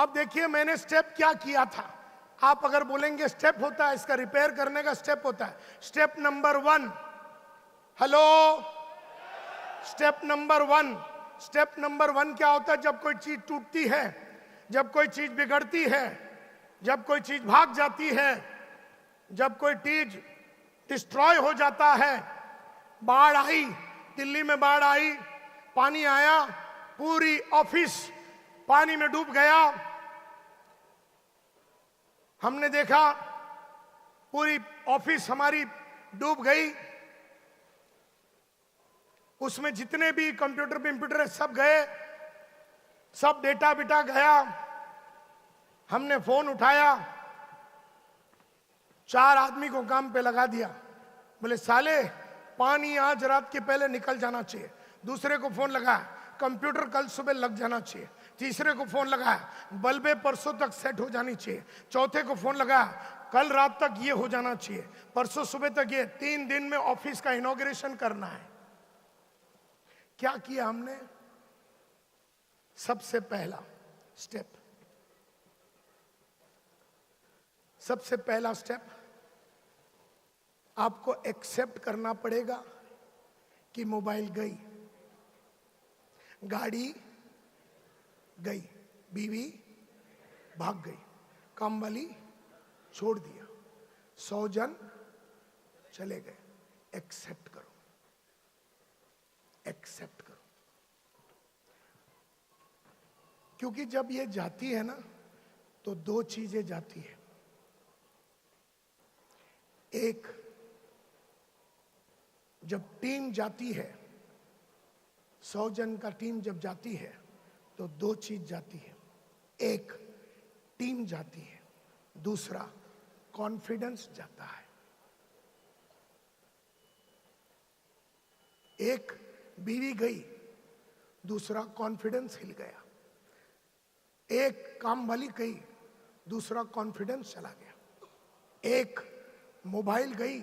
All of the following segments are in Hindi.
अब देखिए मैंने स्टेप क्या किया था। आप अगर बोलेंगे स्टेप होता है, इसका रिपेयर करने का स्टेप होता है। Step number 1, hello, step number 1, step number 1 क्या होता है? जब कोई चीज टूटती है, जब कोई चीज बिगड़ती है, जब कोई चीज भाग जाती है, जब कोई चीज डिस्ट्रॉय हो जाता है। बाढ़ आई, दिल्ली में बाढ़ आई, पानी आया, पूरी ऑफिस पानी में डूब गया। हमने देखा पूरी ऑफिस हमारी डूब गई, उसमें जितने भी कंप्यूटर सब गए, सब डेटा बिटा गया। हमने फोन उठाया, 4 आदमी को काम पे लगा दिया। बोले साले पानी आज रात के पहले निकल जाना चाहिए। दूसरे को फोन लगाया, कंप्यूटर कल सुबह लग जाना चाहिए। तीसरे को फोन लगाया, बल्बे परसों तक सेट हो जानी चाहिए। चौथे को फोन लगाया, कल रात तक ये हो जाना चाहिए, परसों सुबह तक ये। 3 दिन में ऑफिस का इनॉग्रेशन करना है। क्या किया हमने? सबसे पहला स्टेप, सबसे पहला स्टेप, आपको एक्सेप्ट करना पड़ेगा कि मोबाइल गई, गाड़ी गई, बीवी भाग गई, काम वाली छोड़ दिया, 100 जन चले गए। एक्सेप्ट करो, एक्सेप्ट करो। क्योंकि जब ये जाती है ना, तो 2 चीजें जाती है। एक, जब टीम जाती है, 100 जन का टीम जब जाती है, तो 2 चीज जाती है। एक, टीम जाती है, दूसरा कॉन्फिडेंस जाता है। एक, बीवी गई, दूसरा कॉन्फिडेंस हिल गया। एक, काम वाली गई, दूसरा कॉन्फिडेंस चला गया। एक, मोबाइल गई,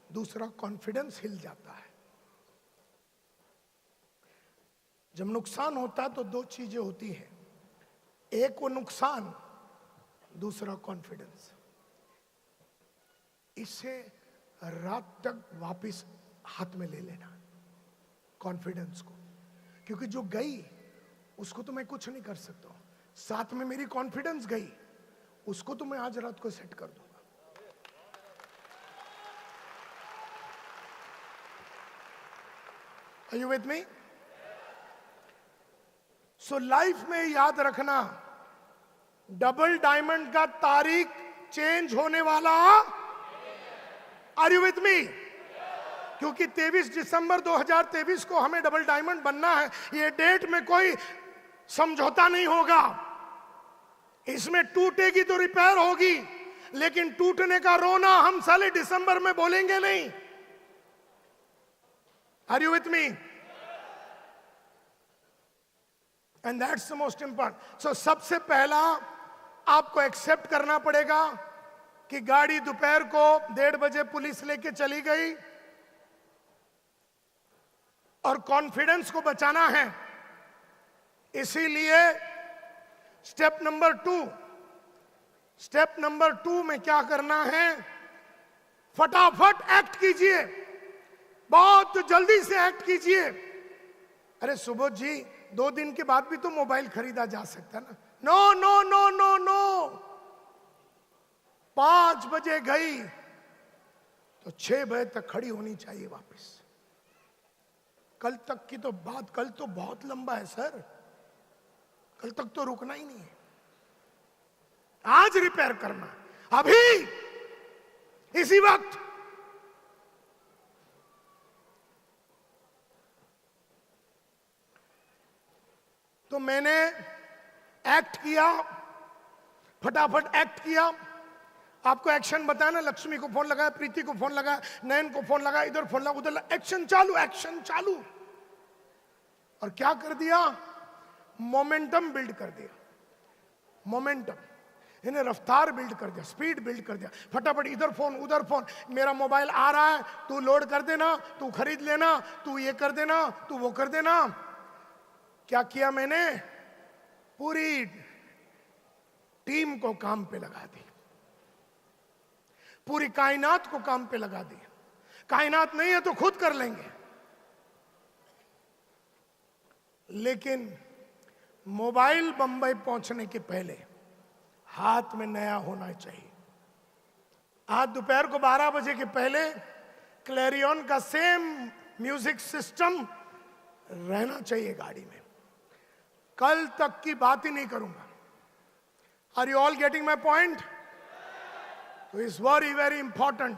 दूसरा कॉन्फिडेंस हिल जाता है। जब नुकसान होता है तो 2 चीजें होती हैं, एक वो नुकसान, दूसरा कॉन्फिडेंस। इसे रात तक वापस हाथ में ले लेना, कॉन्फिडेंस को। क्योंकि जो गई उसको तो मैं कुछ नहीं कर सकता हूं, साथ में मेरी कॉन्फिडेंस गई, उसको तो मैं आज रात को सेट कर दूंगा। Are you with me? So life में याद रखना, डबल डायमंड का तारीख चेंज होने वाला। Are you with me? क्योंकि 23 दिसंबर 2023 को हमें डबल डायमंड बनना है। ये डेट में कोई समझौता नहीं होगा। इसमें टूटेगी तो रिपेयर होगी, लेकिन टूटने का रोना हम साले दिसंबर में बोलेंगे नहीं। Are you with me? And that's the most important. So सबसे पहला आपको एक्सेप्ट करना पड़ेगा कि गाड़ी दोपहर को 1:30 बजे पुलिस लेके चली गई, और कॉन्फिडेंस को बचाना है। इसीलिए स्टेप नंबर 2, स्टेप नंबर 2 में क्या करना है? फटाफट एक्ट कीजिए, बहुत जल्दी से एक्ट कीजिए। अरे सुबोध जी, 2 दिन के बाद भी तो मोबाइल खरीदा जा सकता है ना। No no no no no, 5 बजे गई तो 6 बजे तक खड़ी होनी चाहिए वापस। कल तक की तो बात, कल तो बहुत लंबा है सर, कल तक तो रुकना ही नहीं है। आज रिपेयर करना, अभी, इसी वक्त। तो मैंने एक्ट किया, फटाफट एक्ट किया। आपको एक्शन बताया ना, लक्ष्मी को फोन लगाया, प्रीति को फोन लगाया, नयन को फोन लगाया, इधर फोन लगा, उधर, एक्शन चालू, एक्शन चालू। और क्या कर दिया? मोमेंटम बिल्ड कर दिया। मोमेंटम, इन्हें रफ्तार बिल्ड कर दिया, स्पीड बिल्ड कर दिया। फटाफट इधर फोन उधर फोन, मेरा मोबाइल आ रहा है, तू लोड कर देना, तू खरीद लेना, तू ये कर देना, तू वो कर देना। क्या किया मैंने? पूरी टीम को काम पे लगा दी, पूरी कायनात को काम पे लगा दी। कायनात नहीं है तो खुद कर लेंगे, लेकिन मोबाइल बंबई पहुंचने के पहले हाथ में नया होना चाहिए। आज दोपहर को 12 बजे के पहले क्लैरियन का सेम म्यूजिक सिस्टम रहना चाहिए गाड़ी में। कल तक की बात ही नहीं करूंगा। Are you all getting my point? तो इट्स वेरी वेरी इंपॉर्टेंट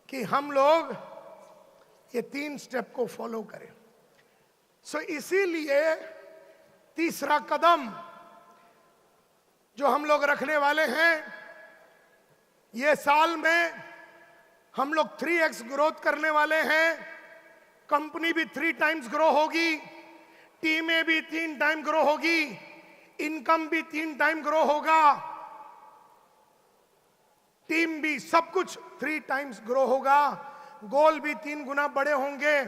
कि हम लोग ये 3 स्टेप को फॉलो करें। सो इसीलिए तीसरा कदम जो हम लोग रखने वाले हैं, ये साल में हम लोग 3x ग्रोथ करने वाले हैं। कंपनी भी 3 टाइम्स ग्रो होगी, टीमें भी 3 टाइम ग्रो होगी, इनकम भी 3 टाइम ग्रो होगा, टीम भी, सब कुछ 3 टाइम्स ग्रो होगा। गोल भी 3 गुना बड़े होंगे,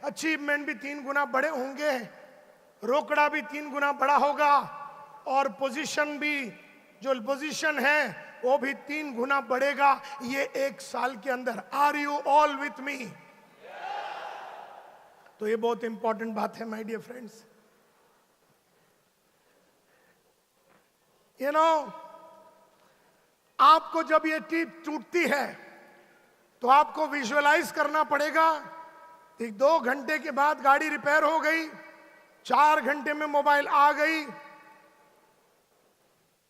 अचीवमेंट भी 3 गुना बड़े होंगे, रोकड़ा भी 3 गुना बड़ा होगा, और पोजीशन भी, जो पोजीशन है वो भी 3 गुना बढ़ेगा ये 1 साल के अंदर। Are you all with me? तो ये बहुत इंपॉर्टेंट बात है my dear friends. You know, आपको जब ये टीप टूटती है तो आपको विजुअलाइज करना पड़ेगा कि 2 घंटे के बाद गाड़ी रिपेयर हो गई, 4 घंटे में मोबाइल आ गई,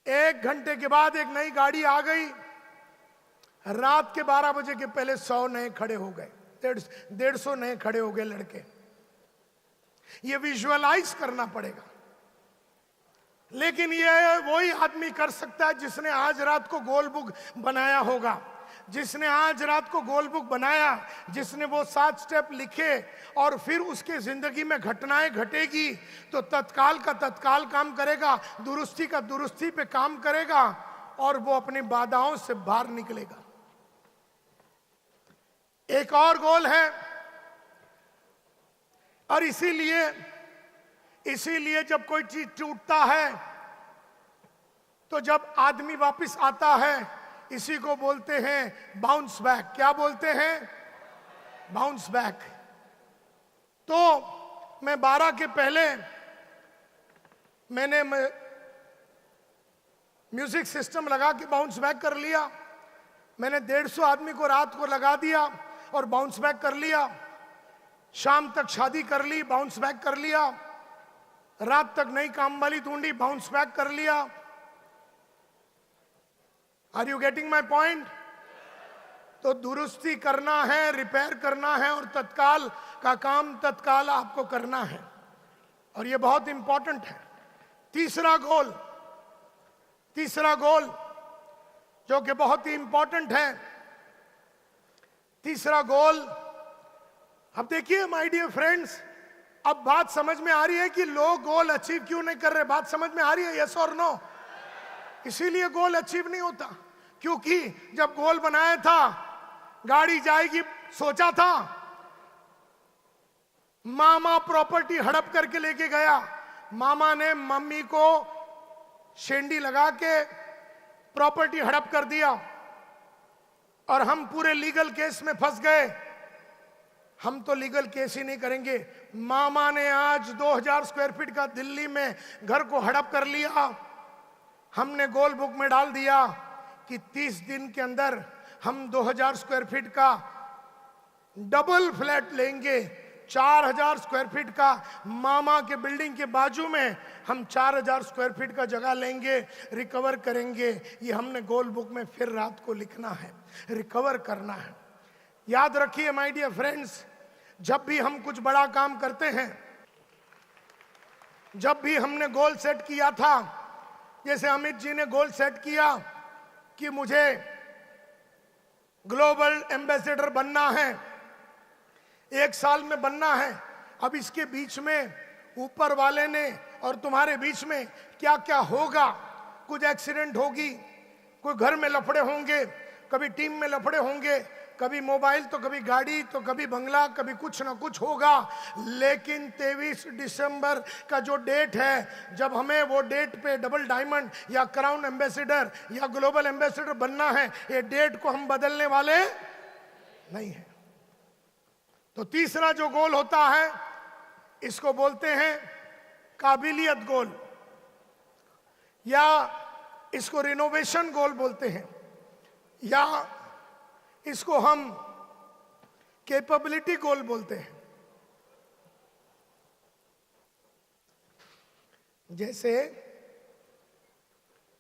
1 घंटे के बाद एक नई गाड़ी आ गई, रात के 12 बजे के पहले 100 नए खड़े हो गए, 150 नए खड़े हो गए लड़के। ये विजुअलाइज करना पड़ेगा। लेकिन ये वही आदमी कर सकता है जिसने आज रात को गोल बुक बनाया होगा, जिसने आज रात को गोल बुक बनाया, जिसने वो 7 स्टेप लिखे और फिर उसके जिंदगी में घटनाएं घटेगी तो तत्काल का तत्काल काम करेगा, दुरुस्ती का दुरुस्ती पे काम करेगा और वो अपनी बाधाओं से बाहर निकलेगा। एक और गोल है, और इसीलिए जब कोई चीज टूटता है तो जब आदमी वापस आता है, इसी को बोलते हैं बाउंस बैक। क्या बोलते हैं? Bounce back. तो मैं 12 के पहले मैंने म्यूजिक सिस्टम लगा के बाउंस बैक कर लिया। मैंने 150 आदमी को रात को लगा दिया और बाउंस बैक कर लिया। शाम तक शादी कर ली, बाउंस बैक कर लिया। रात तक नई काम वाली ढूंढी, बाउंस बैक कर लिया। Are you getting my point? तो दुरुस्ती करना है, रिपेयर करना है, और तत्काल का काम तत्काल आपको करना है, और ये बहुत इंपॉर्टेंट है। तीसरा गोल जो कि बहुत ही इंपॉर्टेंट है, तीसरा गोल, अब देखिए माय डियर फ्रेंड्स, अब बात समझ में आ रही है कि लोग गोल अचीव क्यों नहीं कर रहे। बात समझ में आ रही है? यस और नो? इसीलिए गोल अचीव नहीं होता, क्योंकि जब गोल बनाया था, गाड़ी जाएगी सोचा था, मामा प्रॉपर्टी हड़प करके लेके गया, मामा ने मम्मी को शेंडी लगा के प्रॉपर्टी हड़प कर दिया और हम पूरे लीगल केस में फंस गए। हम तो लीगल केस ही नहीं करेंगे। मामा ने आज 2000 स्क्वायर फीट का दिल्ली में घर को हड़प कर लिया। हमने गोल बुक में डाल दिया कि 30 दिन के अंदर हम 2000 स्क्वायर फीट का डबल फ्लैट लेंगे। 4000 स्क्वायर फीट का मामा के बिल्डिंग के बाजू में हम 4000 स्क्वायर फीट का जगह लेंगे, रिकवर करेंगे। ये हमने गोल बुक में फिर रात को लिखना है, रिकवर करना है। याद रखिए माय डियर फ्रेंड्स, जब भी हम कुछ बड़ा काम करते हैं, जब भी हमने गोल सेट किया था, जैसे अमित जी ने गोल सेट किया कि मुझे ग्लोबल एम्बेसडर बनना है, 1 साल में बनना है। अब इसके बीच में ऊपर वाले ने और तुम्हारे बीच में क्या क्या होगा, कुछ एक्सीडेंट होगी, कोई घर में लफड़े होंगे, कभी टीम में लफड़े होंगे, कभी मोबाइल तो कभी गाड़ी तो कभी बंगला, कभी कुछ ना कुछ होगा। लेकिन 23 दिसंबर का जो डेट है, जब हमें वो डेट पे डबल डायमंड या क्राउन एम्बेसडर या ग्लोबल एम्बेसडर बनना है, ये डेट को हम बदलने वाले नहीं है। तो तीसरा जो गोल होता है, इसको बोलते हैं काबिलियत गोल, या इसको रिनोवेशन गोल बोलते हैं, या इसको हम कैपेबिलिटी गोल बोलते हैं। जैसे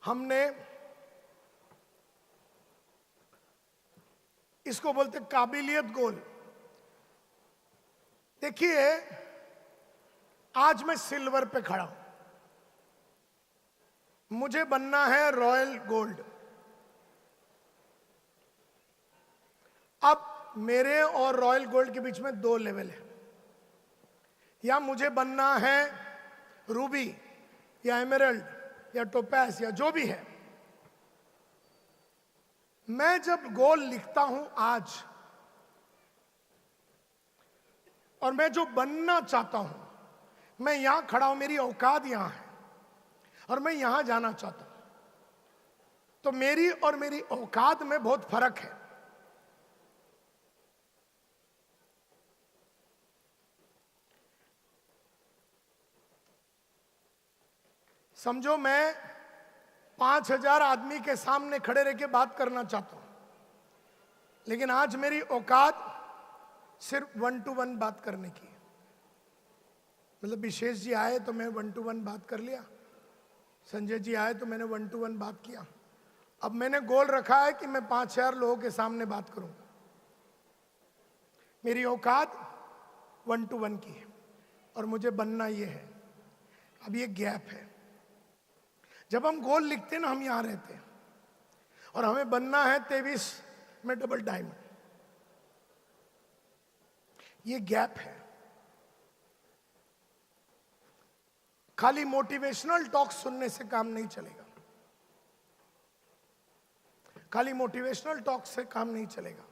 हमने इसको बोलते काबिलियत गोल। देखिए, आज मैं सिल्वर पे खड़ा हूं, मुझे बनना है रॉयल गोल्ड। अब मेरे और रॉयल गोल्ड के बीच में 2 लेवल है। या मुझे बनना है रूबी या एमराल्ड या टोपैज या जो भी है। मैं जब गोल लिखता हूं आज, और मैं जो बनना चाहता हूं, मैं यहां खड़ा हूं, मेरी औकात यहां है और मैं यहां जाना चाहता हूं, तो मेरी और मेरी औकात में बहुत फर्क है। समझो मैं 5000 आदमी के सामने खड़े रह के बात करना चाहता हूं, लेकिन आज मेरी औकात सिर्फ 1 to 1 बात करने की। मतलब विशेष जी आए तो मैं 1 to 1 बात कर लिया, संजय जी आए तो मैंने 1 to 1 बात किया। अब मैंने गोल रखा है कि मैं 5000 लोगों के सामने बात करूंगा। मेरी औकात 1 to 1 की है और मुझे बनना ये है। अब ये गैप है। जब हम गोल लिखते हैं ना, हम यहां रहते हैं और हमें बनना है 23 में डबल डायमंड। ये गैप है। खाली मोटिवेशनल टॉक सुनने से काम नहीं चलेगा, खाली मोटिवेशनल टॉक से काम नहीं चलेगा।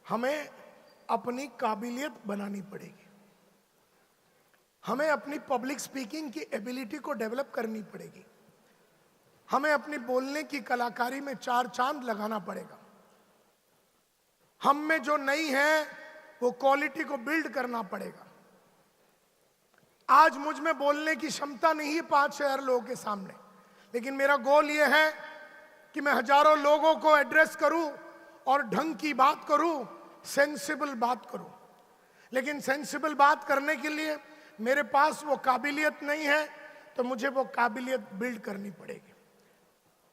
हमें अपनी काबिलियत बनानी पड़ेगी, हमें अपनी पब्लिक स्पीकिंग की एबिलिटी को डेवलप करनी पड़ेगी, हमें अपनी बोलने की कलाकारी में 4 चांद लगाना पड़ेगा। हम में जो नहीं है वो क्वालिटी को बिल्ड करना पड़ेगा। आज मुझ में बोलने की क्षमता नहीं है 5000 लोगों के सामने, लेकिन मेरा गोल ये है कि मैं हजारों लोगों को एड्रेस करूं और ढंग की बात करूं, सेंसिबल बात करूं। लेकिन सेंसिबल बात करने के लिए मेरे पास वो काबिलियत नहीं है, तो मुझे वो काबिलियत बिल्ड करनी पड़ेगी।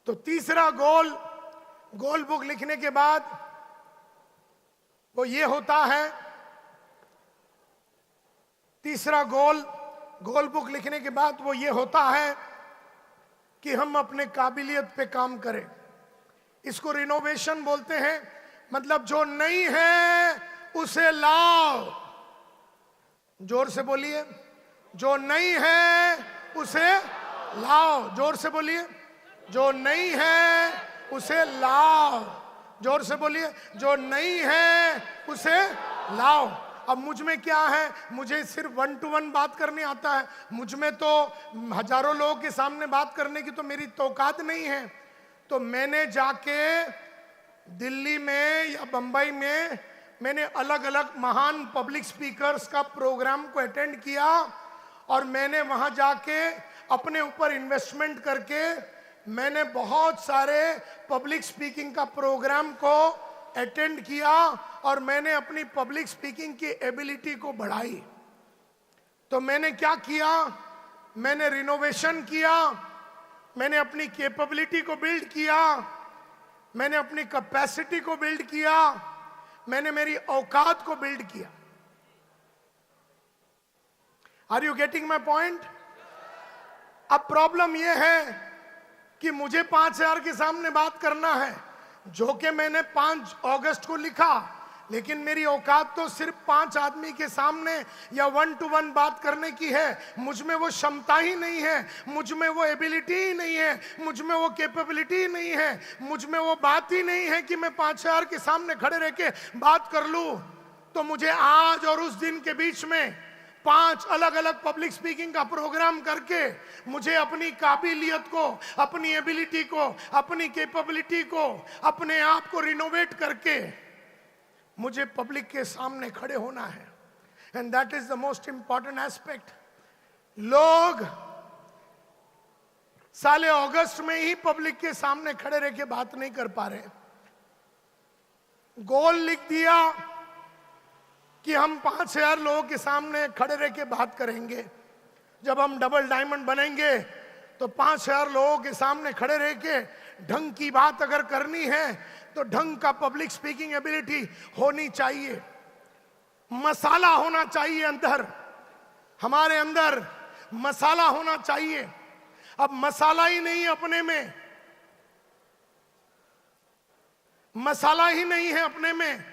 तो तीसरा गोल बुक लिखने के बाद वो ये होता है। तीसरा गोल बुक लिखने के बाद वो ये होता है कि हम अपने काबिलियत पे काम करें। इसको रिनोवेशन बोलते हैं। मतलब जो नहीं है उसे लाओ। जोर से बोलिए, जो नहीं है उसे लाओ। जोर से बोलिए, जो नहीं है उसे लाओ। जोर से बोलिए, जो नहीं है उसे लाओ। अब मुझ में क्या है? मुझे सिर्फ 1 to 1 बात करने आता है। मुझ में तो हजारों लोगों के सामने बात करने की तो मेरी औकात नहीं है। तो मैंने जाके दिल्ली में या बंबई में मैंने अलग अलग महान पब्लिक स्पीकर्स का प्रोग्राम को अटेंड किया और मैंने वहां जाके अपने ऊपर इन्वेस्टमेंट करके मैंने बहुत सारे पब्लिक स्पीकिंग का प्रोग्राम को अटेंड किया और मैंने अपनी पब्लिक स्पीकिंग की एबिलिटी को बढ़ाई। तो मैंने क्या किया? मैंने रिनोवेशन किया, मैंने अपनी कैपेबिलिटी को बिल्ड किया, मैंने अपनी कैपेसिटी को बिल्ड किया, मैंने मेरी औकात को बिल्ड किया। Are you getting my point? अब प्रॉब्लम यह है कि मुझे 5000 के सामने बात करना है, जो कि मैंने 5 अगस्त को लिखा, लेकिन मेरी औकात तो सिर्फ 5 आदमी के सामने या 1 to 1 बात करने की है। मुझ में वो क्षमता ही नहीं है, मुझ में वो एबिलिटी ही नहीं है, मुझ में वो कैपेबिलिटी ही नहीं है, मुझ में वो बात ही नहीं है कि मैं 5,000 के सामने खड़े रह के बात कर लूं। तो मुझे आज और उस दिन के बीच में 5 अलग अलग पब्लिक स्पीकिंग का प्रोग्राम करके मुझे अपनी काबिलियत को, अपनी एबिलिटी को, अपनी कैपेबिलिटी को, अपने आप को रिनोवेट करके मुझे पब्लिक के सामने खड़े होना है। And that is the most important aspect. लोग साले अगस्त में ही पब्लिक के सामने खड़े रह के बात नहीं कर पा रहे। गोल लिख दिया कि हम 5,000 लोगों के सामने खड़े रह के बात करेंगे। जब हम डबल डायमंड बनेंगे तो 5,000 लोगों के सामने खड़े रह के ढंग की बात अगर करनी है तो ढंग का पब्लिक स्पीकिंग एबिलिटी होनी चाहिए। मसाला होना चाहिए अंदर, हमारे अंदर मसाला होना चाहिए। अब मसाला ही नहीं अपने में, मसाला ही नहीं है अपने में,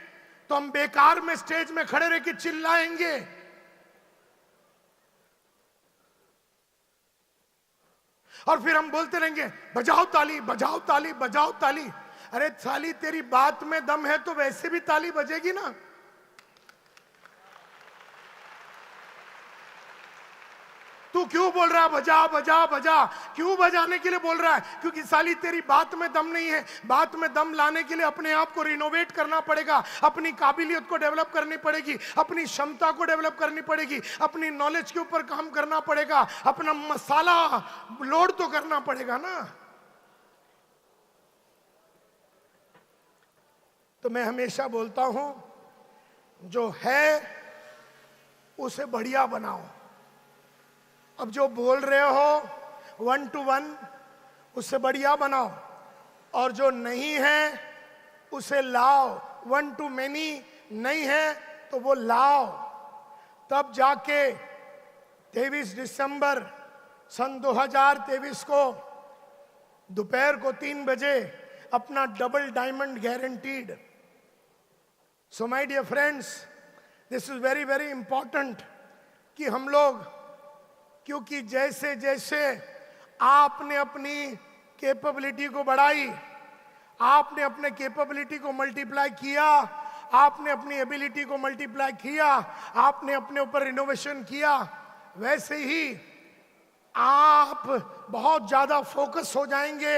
तो हम बेकार में स्टेज में खड़े रह के चिल्लाएंगे। और फिर हम बोलते रहेंगे बजाओ ताली, बजाओ ताली, बजाओ ताली। अरे साली, तेरी बात में दम है तो वैसे भी ताली बजेगी ना। तू क्यों बोल रहा है बजा बजा बजा? क्यों बजाने के लिए बोल रहा है? क्योंकि साली तेरी बात में दम नहीं है। बात में दम लाने के लिए अपने आप को रिनोवेट करना पड़ेगा, अपनी काबिलियत को डेवलप करनी पड़ेगी, अपनी क्षमता को डेवलप करनी पड़ेगी, अपनी नॉलेज के ऊपर काम करना पड़ेगा, अपना मसाला लोड तो करना पड़ेगा ना। तो मैं हमेशा बोलता हूं, जो है उसे बढ़िया बनाओ। अब जो बोल रहे हो 1 to 1 उससे बढ़िया बनाओ, और जो नहीं है उसे लाओ। 1 to many नहीं है तो वो लाओ। तब जाके 23 दिसंबर सन 2023 को दोपहर को 3 बजे अपना double diamond guaranteed. So my dear friends, this is very very important कि हम लोग, क्योंकि जैसे जैसे आपने अपनी कैपेबिलिटी को बढ़ाई, आपने अपने कैपेबिलिटी को मल्टीप्लाई किया, आपने अपनी एबिलिटी को मल्टीप्लाई किया, आपने अपने ऊपर इनोवेशन किया, वैसे ही आप बहुत ज्यादा फोकस हो जाएंगे।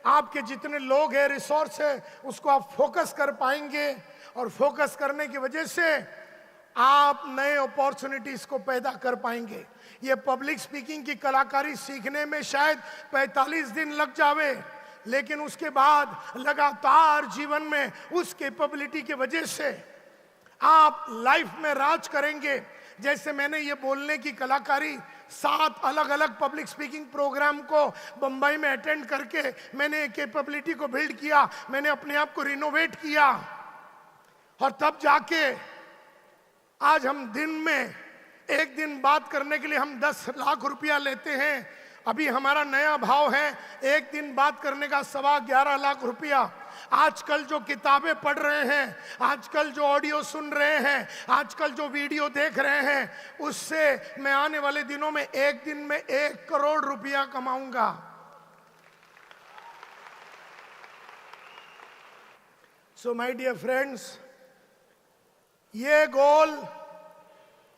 आपके जितने लोग हैं, रिसोर्स है, उसको आप फोकस कर पाएंगे, और फोकस करने की वजह से आप नए अपॉर्चुनिटीज को पैदा कर पाएंगे। ये पब्लिक स्पीकिंग की कलाकारी सीखने में शायद 45 दिन लग जावे, लेकिन उसके बाद लगातार जीवन में उस कैपेबिलिटी की वजह से आप लाइफ में राज करेंगे। जैसे मैंने ये बोलने की कलाकारी 7 अलग अलग पब्लिक स्पीकिंग प्रोग्राम को बंबई में अटेंड करके मैंने कैपेबिलिटी को बिल्ड किया, मैंने अपने आप को रिनोवेट किया, और तब जाके आज हम दिन में एक दिन बात करने के लिए हम 10 लाख रुपया लेते हैं। अभी हमारा नया भाव है एक दिन बात करने का 11.25 लाख रुपया। आजकल जो किताबें पढ़ रहे हैं, आजकल जो ऑडियो सुन रहे हैं, आजकल जो वीडियो देख रहे हैं, उससे मैं आने वाले दिनों में एक दिन में 1 करोड़ रुपया कमाऊंगा। सो माय डियर फ्रेंड्स, ये गोल,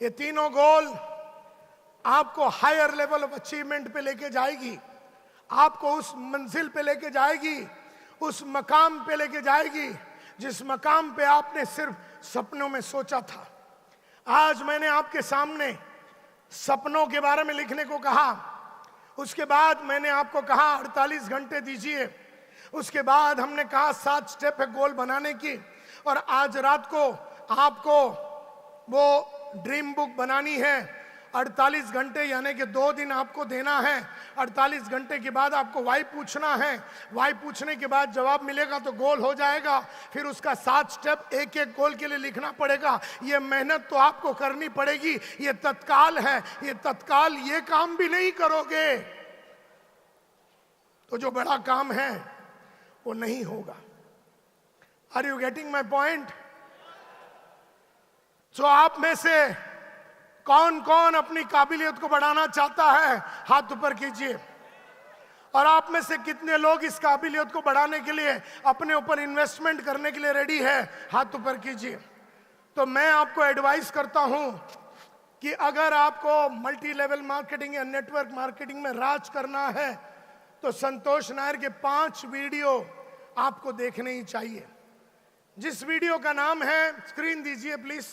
ये तीनों गोल आपको हायर लेवल ऑफ अचीवमेंट पे लेके जाएगी, आपको उस मंजिल पे लेके जाएगी, उस मकाम पे लेके जाएगी जिस मकाम पे आपने सिर्फ सपनों में सोचा था। आज मैंने आपके सामने सपनों के बारे में लिखने को कहा, उसके बाद मैंने आपको कहा 48 घंटे दीजिए, उसके बाद हमने कहा 7 स्टेप है गोल बनाने की, और आज रात को आपको वो ड्रीम बुक बनानी है। 48 घंटे यानी कि 2 दिन आपको देना है। 48 घंटे के बाद आपको वाई पूछना है, वाई पूछने के बाद जवाब मिलेगा तो गोल हो जाएगा। फिर उसका 7 स्टेप एक एक गोल के लिए लिखना पड़ेगा। ये मेहनत तो आपको करनी पड़ेगी, ये तत्काल है, ये तत्काल ये काम भी नहीं करोगे तो जो बड़ा काम है वो नहीं होगा। Are you getting my point? तो आप में से कौन कौन अपनी काबिलियत को बढ़ाना चाहता है, हाथ ऊपर कीजिए। और आप में से कितने लोग इस काबिलियत को बढ़ाने के लिए अपने ऊपर इन्वेस्टमेंट करने के लिए रेडी है, हाथ ऊपर कीजिए। तो मैं आपको एडवाइस करता हूं कि अगर आपको मल्टी लेवल मार्केटिंग या नेटवर्क मार्केटिंग में राज करना है तो संतोष नायर के 5 वीडियो आपको देखने ही चाहिए। जिस वीडियो का नाम है, स्क्रीन दीजिए प्लीज,